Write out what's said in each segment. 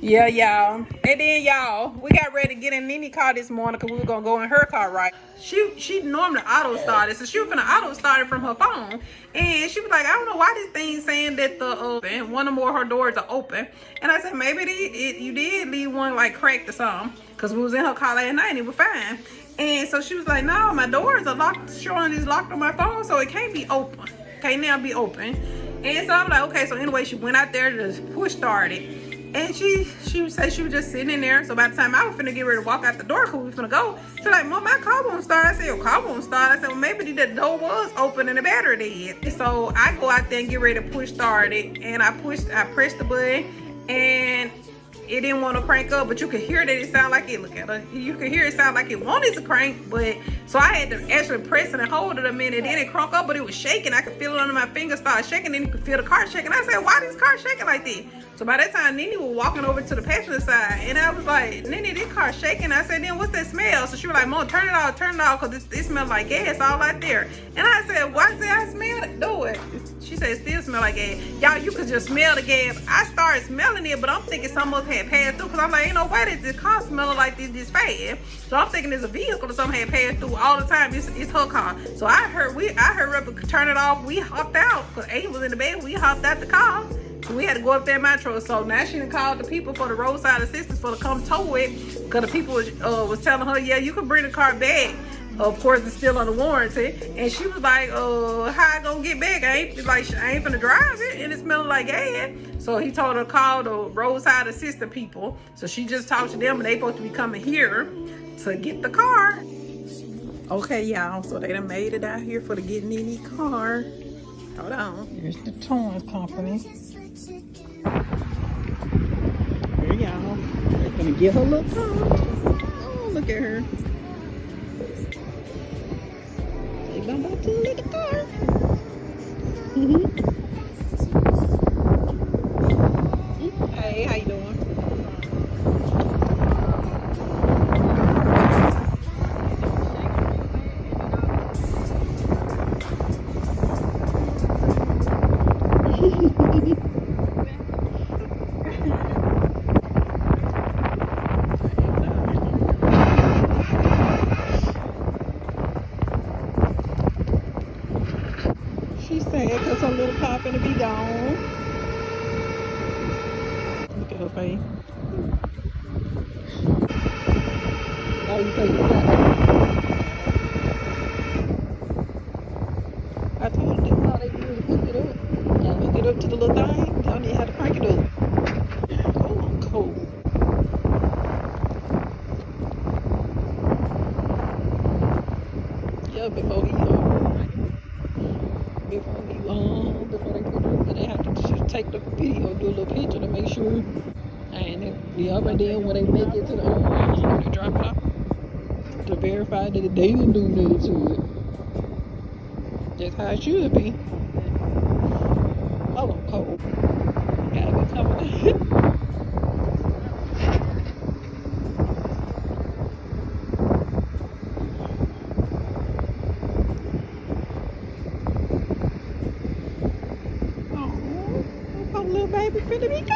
Yeah, y'all. And then y'all, we got ready to get in Nene car this morning because we were gonna go in her car, right? She normally auto started, so she was gonna auto start it from her phone. And she was like, I don't know why this thing's saying that the and one or more of her doors are open. And I said, maybe you did leave one like cracked or something. Cause we was in her car last night and it was fine. And so she was like, no, my doors are locked, showing it's locked on my phone, so it can't be open. Can't now be open. And so I'm like, okay, so anyway, she went out there to push start it. And she said she was just sitting in there. So by the time I was finna get ready to walk out the door, cause we was finna go, she's like, Mom, my car won't start. I said, your car won't start. I said, well, maybe the door was open and the battery dead. So I go out there and get ready to push start it. And I pressed the button and it didn't want to crank up, but you could hear that it sounded like it. Look at her. You could hear it sound like it wanted to crank, but so I had to actually press it and hold it a minute. Then it crunk up, but it was shaking. I could feel it under my fingers start shaking. Then you could feel the car shaking. I said, why this car shaking like this? So by that time, Nene was walking over to the passenger side, and I was like, Nene, this car shaking. I said, then what's that smell? So she was like, Mom, turn it off, because it smells like gas all out there. And I said, why? I said, I smell it. Do it. She said, it still smell like gas. Y'all, you could just smell the gas. I started smelling it, but I'm thinking something else had passed through, because I'm like, ain't no way that this car smelling like this fast. So I'm thinking it's a vehicle or something had passed through all the time. It's her car. So I heard her turn it off. We hopped out, because Aiden was in the bed. We hopped out the car. So we had to go up there in Metro. So now she done called the people for the roadside assistance for to come tow it, because the people was telling her, yeah, you can bring the car back. Of course, it's still under warranty. And she was like, how I gonna get back? I ain't finna drive it, and it smelling like gas. So he told her to call the roadside assistant people. So she just talked to them, and they supposed to be coming here to get the car. Okay, y'all. So they done made it out here for the Get Nene car. Hold on. Here's the towing company. Here y'all. They're gonna get her little car. Oh, look at her. I'm about to leave the car. Hey, how you doing? She's sad because her little car finna be gone. Look at her face. Oh, you take it out. I told her that's all they do is hook it up. Y'all hook it up to the little thing. Y'all need how to crank it up. Oh, I'm cold. Yeah, before they put it up, they have to just take the video, do a little picture to make sure. And yeah, but then when they make it to the they drop it off to verify that they didn't do nothing to it. Just how it should be. Oh, I'm cold. Gotta be covered. Oh, little baby finna be gone.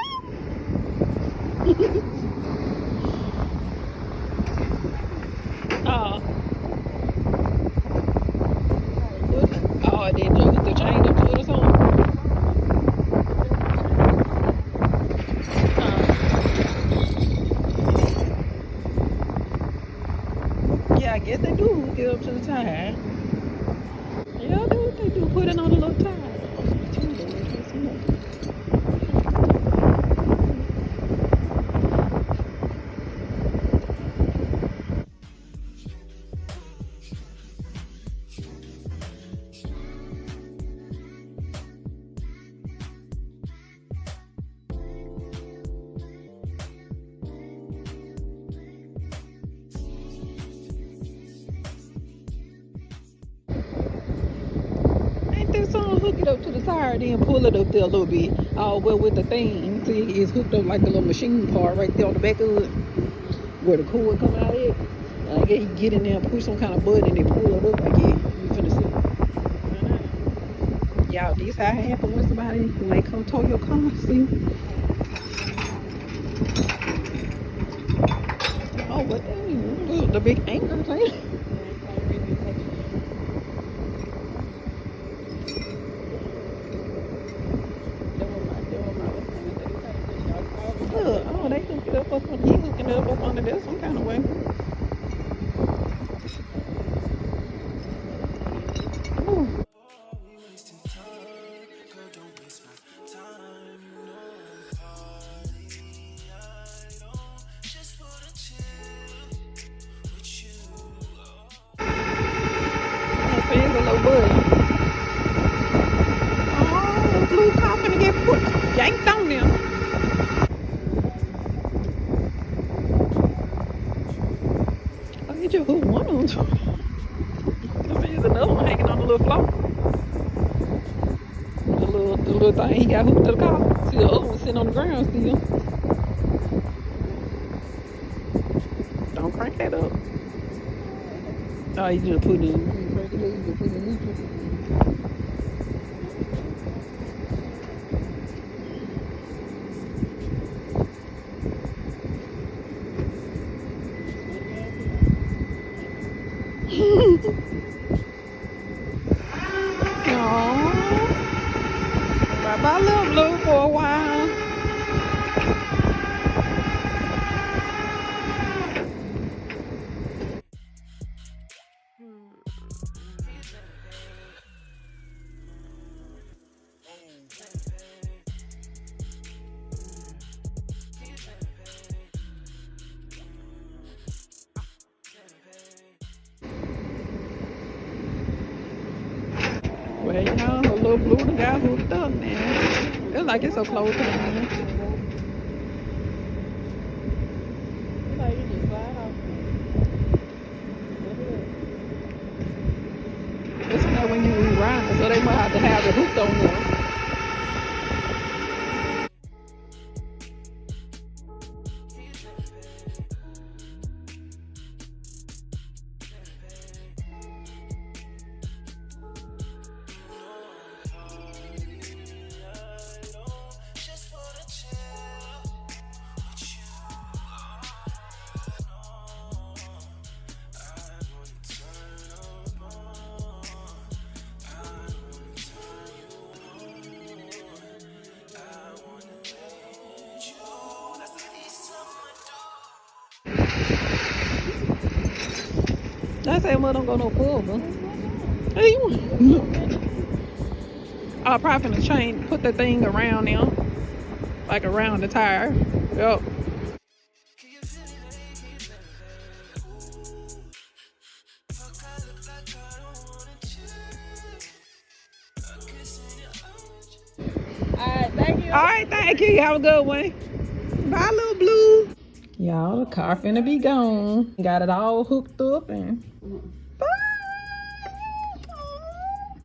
Oh. Oh, they hooked the chain up to it or something? Yeah, I guess they do hook it up to the tire. Yeah, they do put it on the little tire. Hook it up to the tire, then pull it up there a little bit. Well, with the thing, see, it's hooked up like a little machine part right there on the back of it, where the cord come out of it. I guess you get in there and push some kind of button and they pull it up. I guess you finna see. Y'all, this how it happen when they come tow your car. See, Oh, what the big anchor thing? Look, oh, they hooked it up he hooking it up under there some kind of way. Ooh. There's a little buddy. Oh, blue car finna get put yanked on them. Oh, you just hooked one of them. There's another one hanging on the little floor. The little thing he got hooked to the car. See the other one sitting on the ground still. Don't crank that up. Oh, you just put it in. Crank it up, you just put it in neutral. Bye-bye, little blue, for a while. Well, you know, a little blue done got hooked up now. It's like it's so close to the end. Like you just slide off. It's not when you rewind, so they might have to have it hooked on them. I say, well, don't go no further. Hey, you want? I'll probably finna chain, put the thing around them, like around the tire. Yep. Alright, thank you. Alright, thank you. Have a good one. Bye, little blue. Y'all, the car finna be gone. Got it all hooked up and